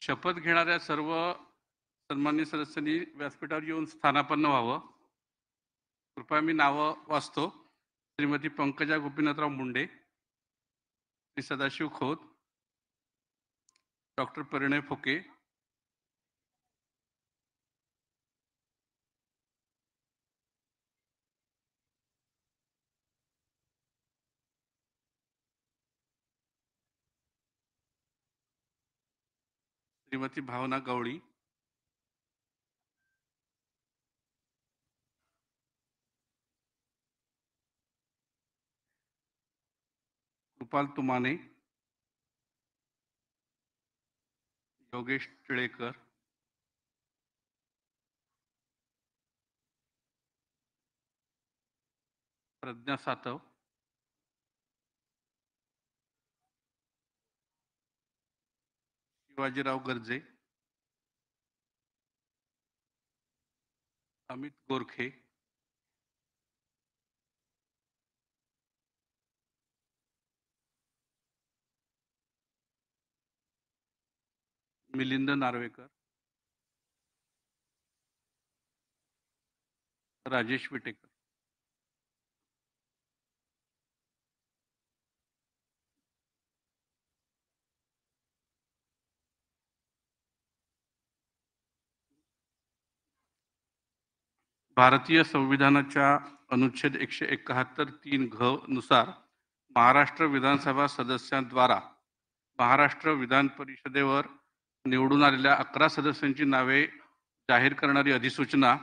शपथ घेणाऱ्या सर्व सन्मान्य सदस्यांनी व्यासपीठावर येऊन स्थानापन्न व्हावं. कृपया मी नावं वाचतो. श्रीमती पंकजा गोपीनाथराव मुंडे, श्री सदाशिव खोत, डॉक्टर परिणय फुके, श्रीमती भावना गवळी, कृपाल तुमाने, योगेश टिळेकर, प्रज्ञा सातव, शिवाजीराव गर्जे, अमित गोरखे, मिलिंद नार्वेकर, राजेश विटेकर. भारतीय संविधानाच्या अनुच्छेद 171(3) नुसार महाराष्ट्र विधानसभा सदस्यांद्वारा महाराष्ट्र विधान परिषदेवर निवडून आलेल्या 11 सदस्यांची नावे जाहीर करणारी अधिसूचना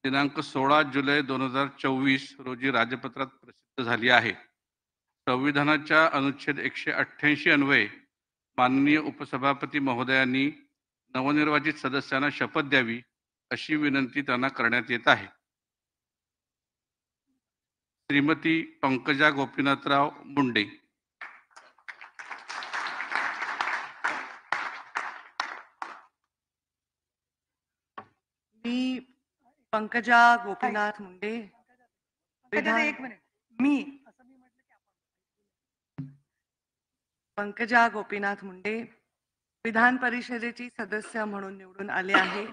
दिनांक 16 जुलै 2024 रोजी राजपत्रात प्रसिद्ध झाली आहे. संविधानाच्या अनुच्छेद 188 अन्वये माननीय उपसभापती महोदयांनी नवनिर्वाचित सदस्यांना शपथ द्यावी अशी विनंती त्यांना करण्यात येत आहे. श्रीमती पंकजा गोपीनाथराव मुंडे. मी पंकजा गोपीनाथ मुंडे पंकजा गोपीनाथ मुंडे विधान परिषदेची सदस्य म्हणून निवडून आले आहे.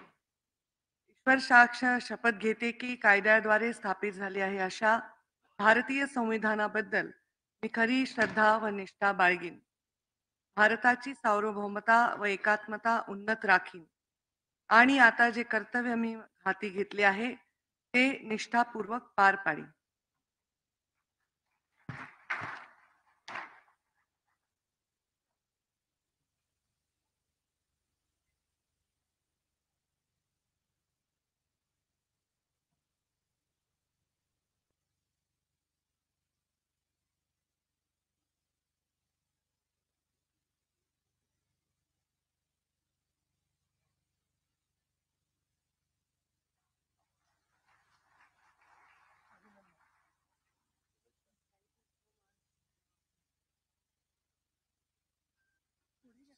ईश्वर साक्ष शपथ घेते की कायद्याद्वारे स्थापित झाली आहे अशा भारतीय संविधानाबद्दल मी खरी श्रद्धा व निष्ठा बाळगीन. भारताची सार्वभौमता व एकात्मता उन्नत राखीन आणि आता जे कर्तव्य मी हाती घेतले आहे ते निष्ठापूर्वक पार पाडीन.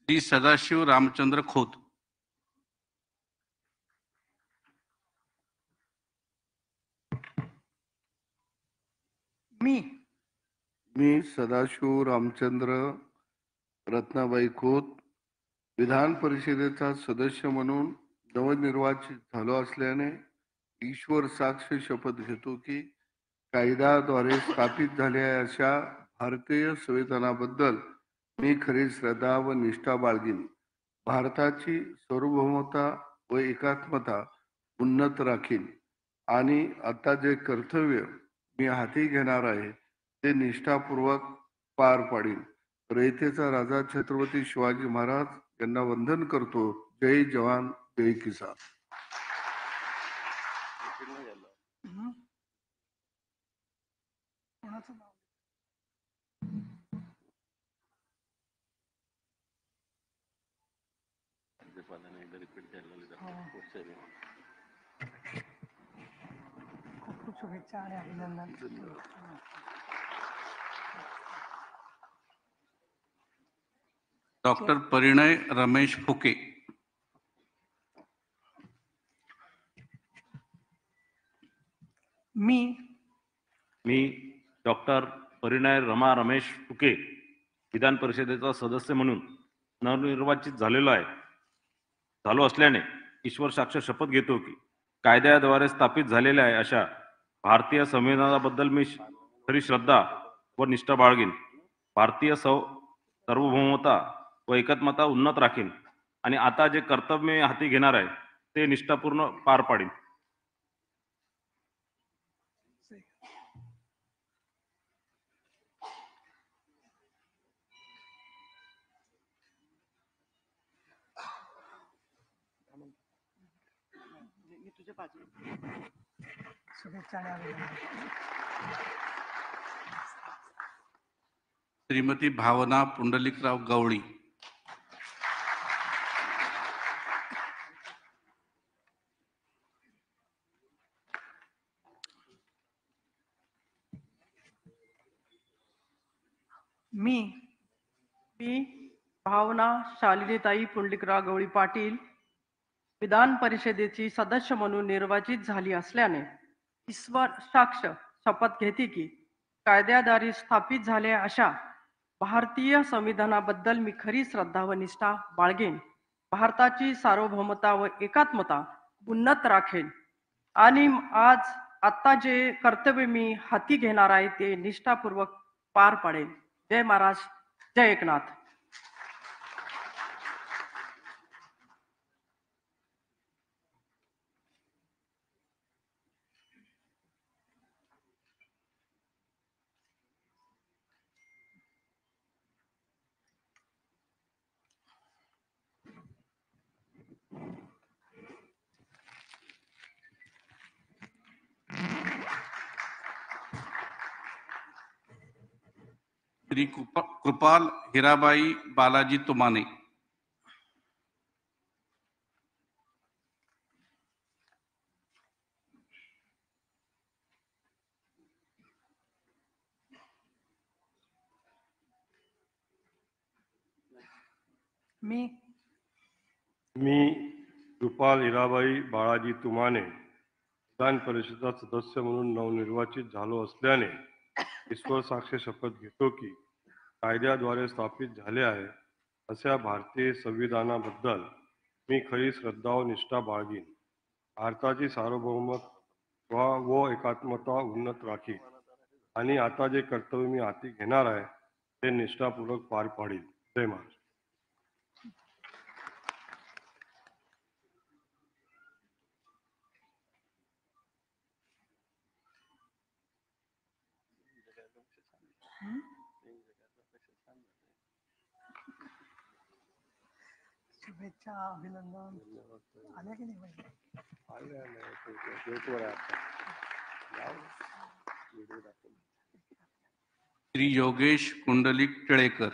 श्री सदाशिव रामचंद्र खोत. मी सदाशिव रामचंद्र रत्नाबाई खोत विधान परिषदेचा सदस्य म्हणून नवनिर्वाचित झालो असल्याने ईश्वर साक्ष शपथ घेतो की कायद्याद्वारे स्थापित झालेल्या अशा भारतीय संविधानाबद्दल मी खरी श्रद्धा व निष्ठा बाळगीन. भारताची सार्वभौमता व एकात्मता उन्नत राखीन आणि आता जे कर्तव्य मी हाती घेणार आहे ते निष्ठापूर्वक पार पाडीन. रयतेचा राजा छत्रपती शिवाजी महाराज यांना वंदन करतो. जय जवान जय किसान. खूप शुभेच्छा आणि अभिनंदन. डॉक्टर परिणय रमेश फुके. मी डॉक्टर परिणय रमेश फुके विधान परिषदेचा सदस्य म्हणून नवनिर्वाचित झालेलो आहे. झालो असल्याने ईश्वर साक्ष शपथ घेतो की कायद्याद्वारे स्थापित झालेल्या आहे अशा भारतीय संविधानाबद्दल मी खरी श्रद्धा व निष्ठा बाळगीन. भारतीय सार्वभौमता व एकात्मता उन्नत राखीन आणि आता जे कर्तव्य मी हाती घेणार आहे ते निष्ठापूर्ण पार पाडीन. मी तुझ्या बाजूला. श्रीमती भावना पुंडलिकराव गवळी. मी भावना शालिनीताई पुंडलिकराव गवळी पाटील विधान परिषदेची सदस्य म्हणून निर्वाचित झाली असल्याने ईश्वर साक्ष शपथ घेते की कायद्याद्वारे स्थापित झाल्या अशा भारतीय संविधानाबद्दल मी खरी श्रद्धा व निष्ठा बाळगेन. भारताची सार्वभौमता व एकात्मता उन्नत राखेन आणि आता जे कर्तव्य मी हाती घेणार आहे ते निष्ठापूर्वक पार पाडेल. जय महाराज, जय एकनाथ. श्री कृपाल हिराबाई बालाजी तुमाने. मी कृपाल हिराबाई बाळाजी तुमाने विधान परिषदेचा सदस्य म्हणून नवनिर्वाचित झालो असल्याने ईश्वर साक्ष शपथ घेतो की कायद्याद्वारे स्थापित झाले आहे अशा भारतीय संविधानाबद्दल मी खरी श्रद्धा व निष्ठा बाळगीन. भारताची सार्वभौमत्व व एकात्मता उन्नत राखीन आणि आता जे कर्तव्य मी हाती घेणार आहे ते निष्ठापूर्वक पार पाडील. जय महाराज. शुभेच्छा, अभिनंदन. आल्या की नाही माहिती? श्री योगेश कुंडलिक टिळेकर.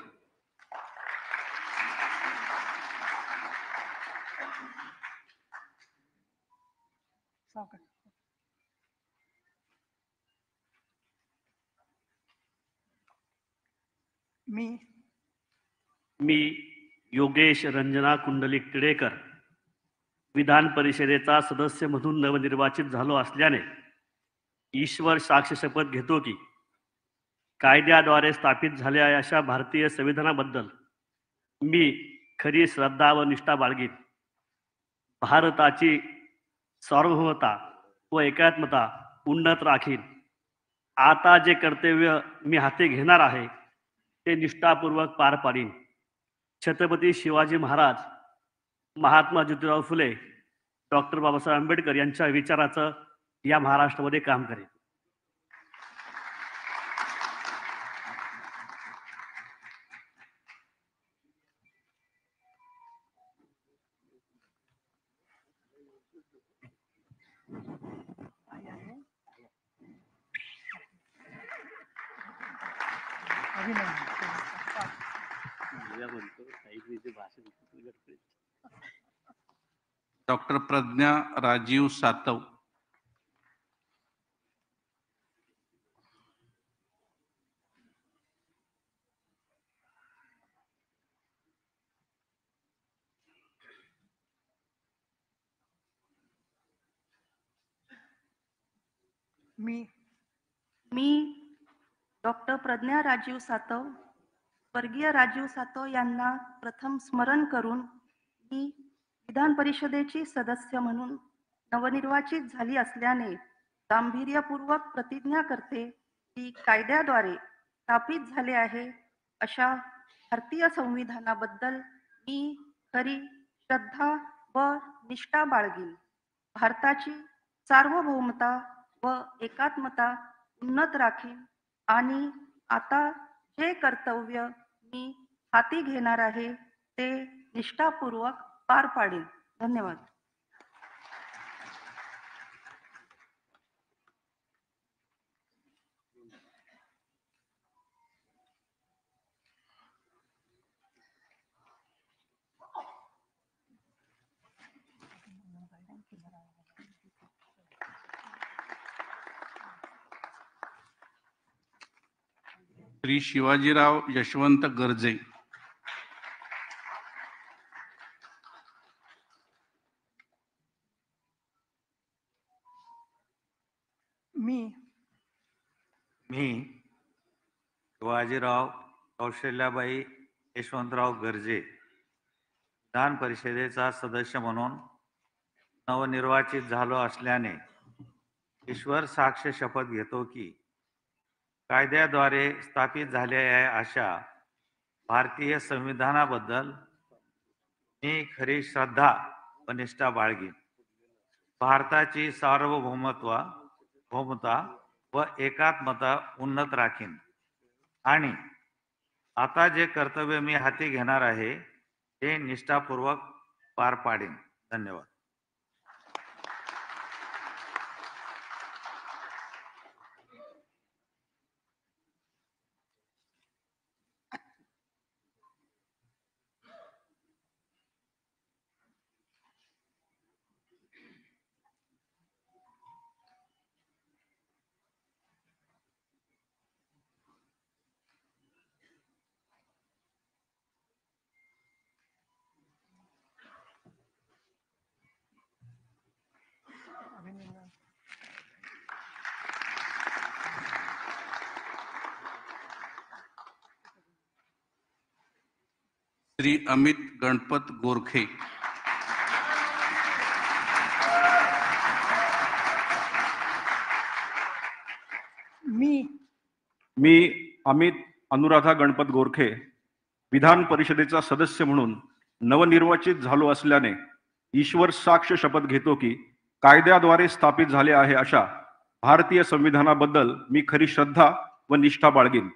सावकाश. मी योगेश रंजना कुंडलिक टिळेकर विधान परिषदेचा सदस्य म्हणून नवनिर्वाचित झालो असल्याने ईश्वर साक्ष शपथ घेतो की कायद्याद्वारे स्थापित झालेल्या अशा भारतीय संविधानाबद्दल मी खरी श्रद्धा व निष्ठा बाळगीन. भारताची सार्वभौमता व एकात्मता उन्नत राखीन. आता जे कर्तव्य मी हाती घेणार आहे ते निष्ठापूर्वक पार पाडीन. छत्रपती शिवाजी महाराज, महात्मा ज्योतिराव फुले, डॉक्टर बाबासाहेब आंबेडकर यांच्या विचाराचं या महाराष्ट्रामध्ये काम करेन. डॉक्टर प्रज्ञा राजीव सातव. मी डॉक्टर प्रज्ञा राजीव सातव, स्वर्गीय राजीव सातव यांना प्रथम स्मरण करून मी विधान परिषदेची सदस्य म्हणून नवनिर्वाचित झाली असल्याने गांभीर्यपूर्वक प्रतिज्ञा करते की कायद्याद्वारे स्थापित झाले आहे अशा भारतीय संविधानाबद्दल मी खरी श्रद्धा व निष्ठा बाळगीन. भारताची सार्वभौमता व एकात्मता उन्नत राखीन आणि आता जे कर्तव्य मी हाती घेणार आहे ते निष्ठापूर्वक पार पाडीन. धन्यवाद. श्री शिवाजीराव यशवंत गर्जे. मी शिवाजीराव कौशल्याबाई यशवंतराव गर्जे विधान परिषदेचा सदस्य म्हणून नवनिर्वाचित झालो असल्याने ईश्वर साक्ष शपथ घेतो की कायद्याद्वारे स्थापित झाले आहे अशा भारतीय संविधानाबद्दल मी खरी श्रद्धा व निष्ठा बाळगीन. भारताची सार्वभौमता व एकात्मता उन्नत राखीन आणि आता जे कर्तव्य मी हाती घेणार आहे ते निष्ठापूर्वक पार पाडीन. धन्यवाद. अभिनंदन. श्री अमित गणपत गोरखे. मी अमित अनुराधा गणपत गोरखे विधान परिषदेचा सदस्य म्हणून नवनिर्वाचित झालो असल्याने ईश्वर साक्ष शपथ घेतो की कायद्याद्वारे स्थापित झाले आहे अशा भारतीय संविधानाबद्दल मी खरी श्रद्धा व निष्ठा बाळगीन.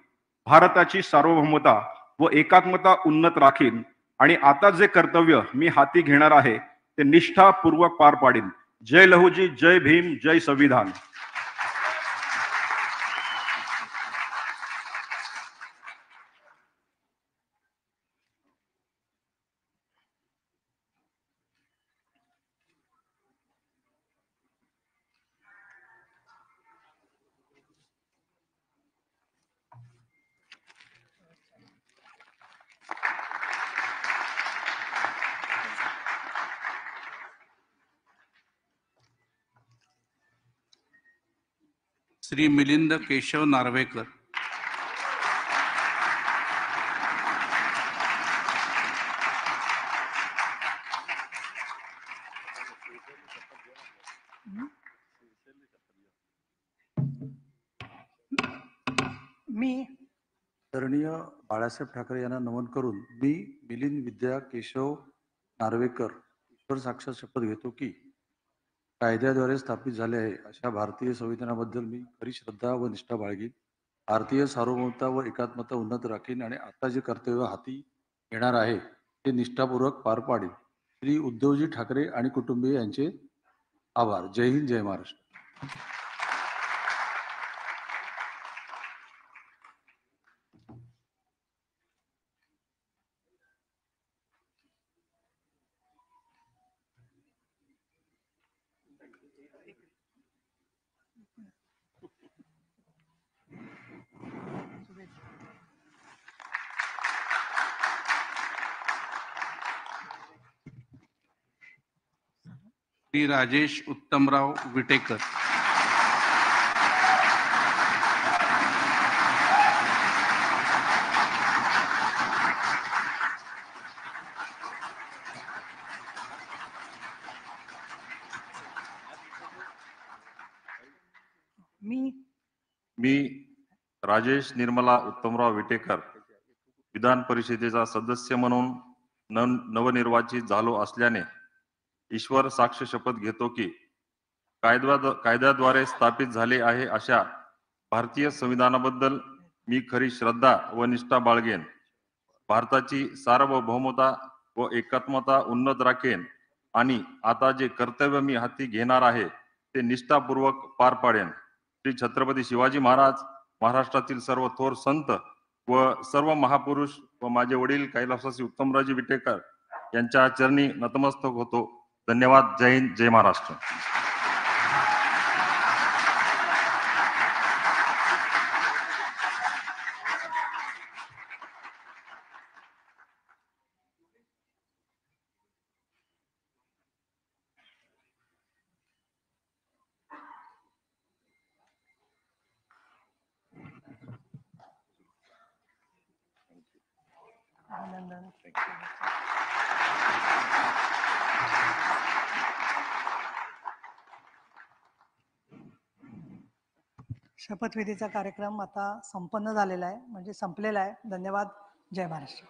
भारताची सार्वभौमता व एकात्मता उन्नत राखीन आणि आता जे कर्तव्य मी हाती घेणार आहे ते निष्ठापूर्वक पार पाडीन. जय लहुजी, जय भीम, जय संविधान. श्री मिलिंद केशव नार्वेकर. मी आदरणीय बाळासाहेब ठाकरे यांना नमन करून मी मिलिंद विद्या केशव नार्वेकर ईश्वर साक्षात शपथ घेतो की कायद्याद्वारे स्थापित झाले आहे अशा भारतीय संविधानाबद्दल मी खरी श्रद्धा व निष्ठा बाळगीन. भारतीय सार्वभौमता व एकात्मता उन्नत राखीन आणि आता जे कर्तव्य हाती घेणार आहे ते निष्ठापूर्वक पार पाडीन. श्री उद्धवजी ठाकरे आणि कुटुंबीय यांचे आभार. जय हिंद, जय महाराष्ट्र. श्री राजेश उत्तमराव विटेकर. मी राजेश निर्मला उत्तमराव विटेकर विधान परिषदेचा सदस्य म्हणून नवनिर्वाचित झालो असल्याने ईश्वर साक्ष शपथ घेतो की कायद्याद्वारे स्थापित झाले आहे अशा भारतीय संविधानाबद्दल मी खरी श्रद्धा व निष्ठा बाळगेन. भारताची सार्वभौमता व एकात्मता उन्नत राखेन आणि आता जे कर्तव्य मी हाती घेणार आहे ते निष्ठापूर्वक पार पाडेन. श्री छत्रपती शिवाजी महाराज, महाराष्ट्रातील सर्व थोर संत व सर्व महापुरुष व माझे वडील कैलासवासी उत्तमरावजी विटेकर यांच्या चरणी नतमस्तक होतो. धन्यवाद. जय हिंद, जय महाराष्ट्र. अभिनंदन. शपथविधीचा कार्यक्रम आता संपन्न झालेला आहे, म्हणजे संपलेला आहे. धन्यवाद. जय महाराष्ट्र.